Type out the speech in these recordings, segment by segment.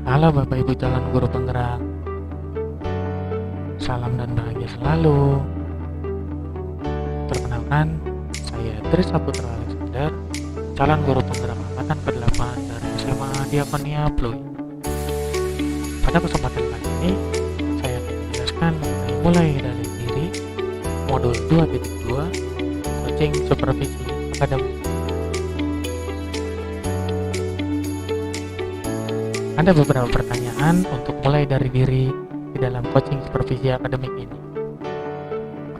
Halo Bapak Ibu calon guru penggerak, salam dan bahagia selalu. Perkenalkan, saya Tri Saputra Alexander, calon guru penggerak angkatan ke-8 dari SMA Diakonia Pluit. Pada kesempatan kali ini, saya akan menjelaskan mengenai mulai dari diri, modul 2.2, coaching supervisi akademik. Ada beberapa pertanyaan untuk mulai dari diri di dalam coaching supervisi akademik ini.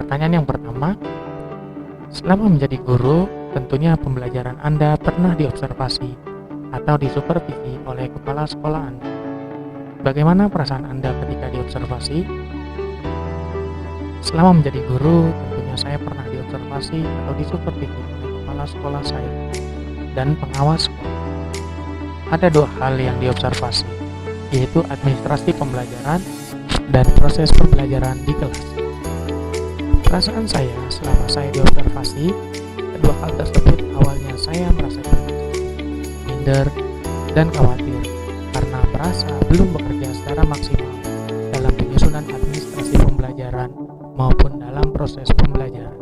Pertanyaan yang pertama, selama menjadi guru, tentunya pembelajaran Anda pernah diobservasi atau disupervisi oleh kepala sekolah Anda. Bagaimana perasaan Anda ketika diobservasi? Selama menjadi guru, tentunya saya pernah diobservasi atau disupervisi oleh kepala sekolah saya dan pengawas sekolah. Ada dua hal yang diobservasi, yaitu administrasi pembelajaran dan proses pembelajaran di kelas. Perasaan saya selama saya diobservasi, kedua hal tersebut awalnya saya merasa cemas, minder, dan khawatir karena merasa belum bekerja secara maksimal dalam penyusunan administrasi pembelajaran maupun dalam proses pembelajaran.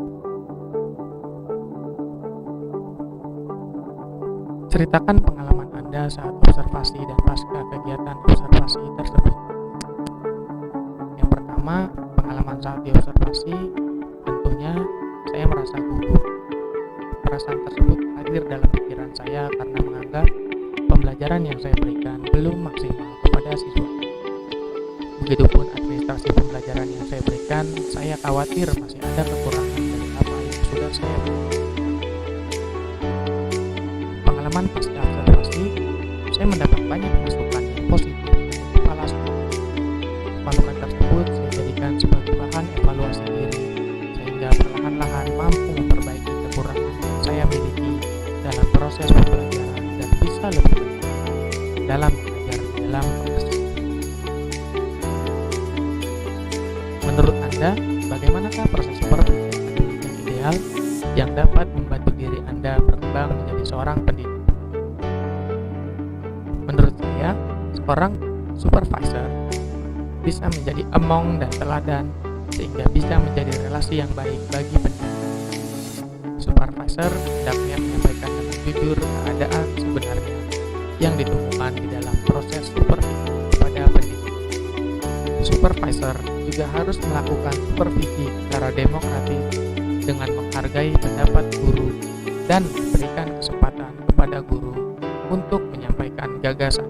Ceritakan pengalaman Anda saat observasi dan pasca kegiatan observasi tersebut. Yang pertama, pengalaman saat diobservasi, tentunya saya merasa gugup. Perasaan tersebut hadir dalam pikiran saya karena menganggap pembelajaran yang saya berikan belum maksimal kepada siswa. Begitupun administrasi pembelajaran yang saya berikan, saya khawatir masih ada kekurangan dari apa yang sudah saya berikan. Pengalaman pasca observasi, saya mendapat banyak masukan yang positif dari kepala sekolah. Masukan tersebut saya jadikan sebagai bahan evaluasi diri, sehingga perlahan-lahan mampu memperbaiki kekurangan yang saya miliki dalam proses pembelajaran dan bisa lebih baik dalam mengajar dalam kelas. Menurut Anda, bagaimanakah proses supervisi akademik yang ideal yang dapat membantu diri Anda berkembang menjadi seorang pendidik? Menurut saya, seorang supervisor bisa menjadi emong dan teladan sehingga bisa menjadi relasi yang baik bagi pendidik. Supervisor hendaknya menyampaikan dengan jujur keadaan sebenarnya yang ditemukan di dalam proses supervisi kepada pendidik. Supervisor juga harus melakukan supervisi secara demokratis dengan menghargai pendapat guru dan memberikan kesempatan kepada guru untuk menyampaikan gagasan.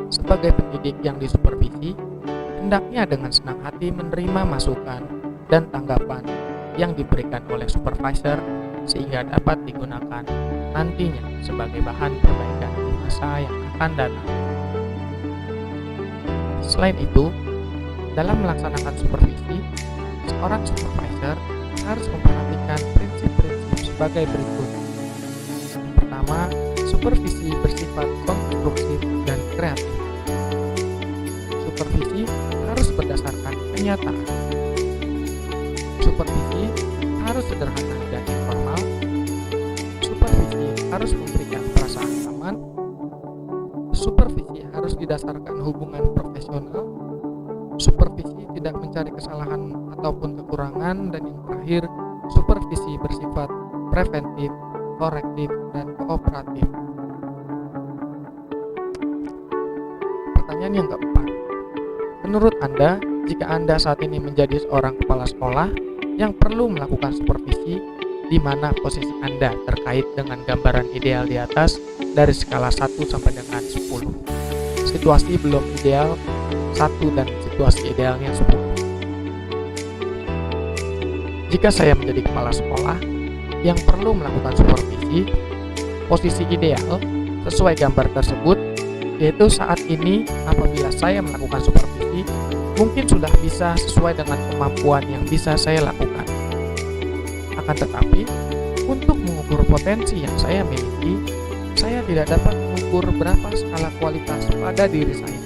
Sebagai pendidik yang disupervisi, hendaknya dengan senang hati menerima masukan dan tanggapan yang diberikan oleh supervisor sehingga dapat digunakan nantinya sebagai bahan perbaikan di masa yang akan datang. Selain itu, dalam melaksanakan supervisi, seorang supervisor harus memperhatikan prinsip-prinsip sebagai berikut. Yang pertama, supervisi bersifat konstruktif dan kreatif. Supervisi harus berdasarkan kenyataan. Supervisi harus sederhana dan informal. Supervisi harus memberikan perasaan aman. Supervisi harus didasarkan hubungan profesional. Supervisi tidak mencari kesalahan ataupun kekurangan, dan yang terakhir, supervisi bersifat preventif, korektif, dan kooperatif. Pertanyaan yang keempat, menurut Anda, jika Anda saat ini menjadi seorang kepala sekolah yang perlu melakukan supervisi, di mana posisi Anda terkait dengan gambaran ideal di atas dari skala 1 sampai dengan 10? Situasi belum ideal 1 dan situasi idealnya 10. Jika saya menjadi kepala sekolah yang perlu melakukan supervisi, posisi ideal sesuai gambar tersebut yaitu saat ini apabila saya melakukan supervisi mungkin sudah bisa sesuai dengan kemampuan yang bisa saya lakukan. Akan tetapi, untuk mengukur potensi yang saya miliki, saya tidak dapat mengukur berapa skala kualitas pada diri saya.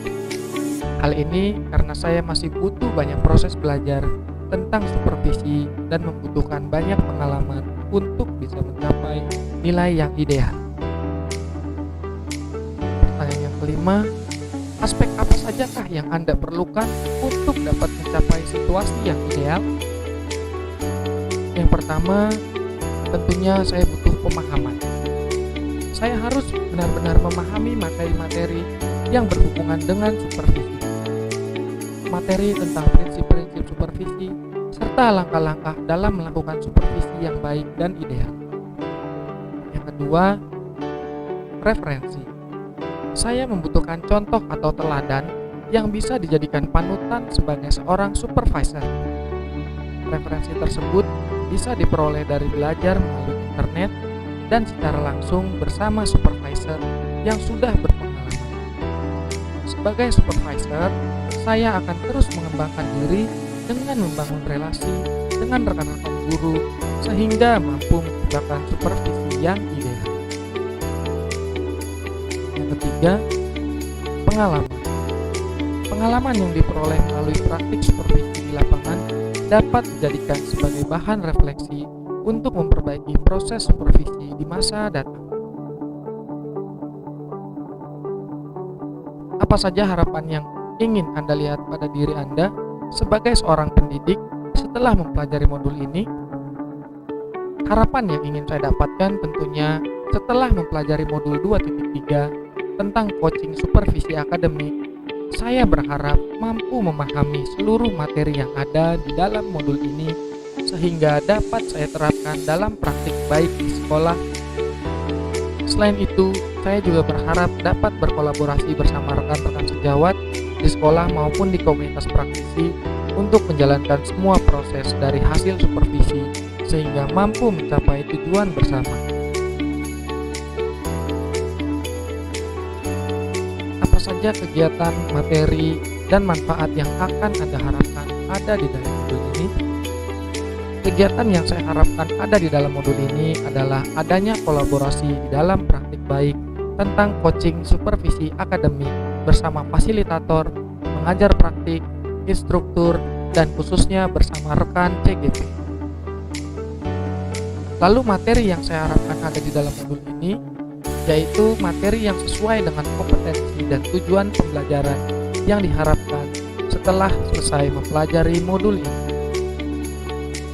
Hal ini karena saya masih butuh banyak proses belajar tentang supervisi dan membutuhkan banyak pengalaman untuk bisa mencapai nilai yang ideal. Pertanyaan yang kelima, aspek apa sajakah yang Anda perlukan untuk dapat mencapai situasi yang ideal? Yang pertama, tentunya saya butuh pemahaman. Saya harus benar-benar memahami materi-materi yang berhubungan dengan supervisi. Materi tentang prinsip-prinsip supervisi, serta langkah-langkah dalam melakukan supervisi yang baik dan ideal. Yang kedua, referensi. Saya membutuhkan contoh atau teladan yang bisa dijadikan panutan sebagai seorang supervisor. Referensi tersebut bisa diperoleh dari belajar melalui internet dan secara langsung bersama supervisor yang sudah berpengalaman. Sebagai supervisor, saya akan terus mengembangkan diri dengan membangun relasi dengan rekan-rekan guru sehingga mampu menciptakan supervisi yang ideal. Yang ketiga, pengalaman. Pengalaman yang diperoleh melalui praktik supervisi di lapangan dapat dijadikan sebagai bahan refleksi untuk memperbaiki proses supervisi di masa datang. Apa saja harapan yang ingin Anda lihat pada diri Anda sebagai seorang pendidik setelah mempelajari modul ini? Harapan yang ingin saya dapatkan tentunya setelah mempelajari modul 2.3 tentang coaching supervisi akademik, saya berharap mampu memahami seluruh materi yang ada di dalam modul ini sehingga dapat saya terapkan dalam praktik baik di sekolah. Selain itu, saya juga berharap dapat berkolaborasi bersama rekan-rekan sejawat di sekolah maupun di komunitas praktisi untuk menjalankan semua proses dari hasil supervisi sehingga mampu mencapai tujuan bersama. Apa saja kegiatan, materi, dan manfaat yang akan Anda harapkan ada di dalam modul ini? Kegiatan yang saya harapkan ada di dalam modul ini adalah adanya kolaborasi di dalam praktik baik tentang coaching supervisi akademik bersama fasilitator, mengajar praktik, instruktur, dan khususnya bersama rekan CGP. Lalu materi yang saya harapkan ada di dalam modul ini yaitu materi yang sesuai dengan kompetensi dan tujuan pembelajaran yang diharapkan setelah selesai mempelajari modul ini.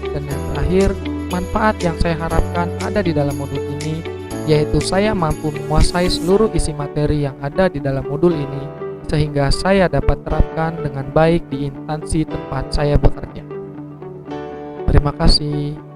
Dan yang terakhir, manfaat yang saya harapkan ada di dalam modul ini yaitu saya mampu menguasai seluruh isi materi yang ada di dalam modul ini sehingga saya dapat terapkan dengan baik di instansi tempat saya bekerja. Terima kasih.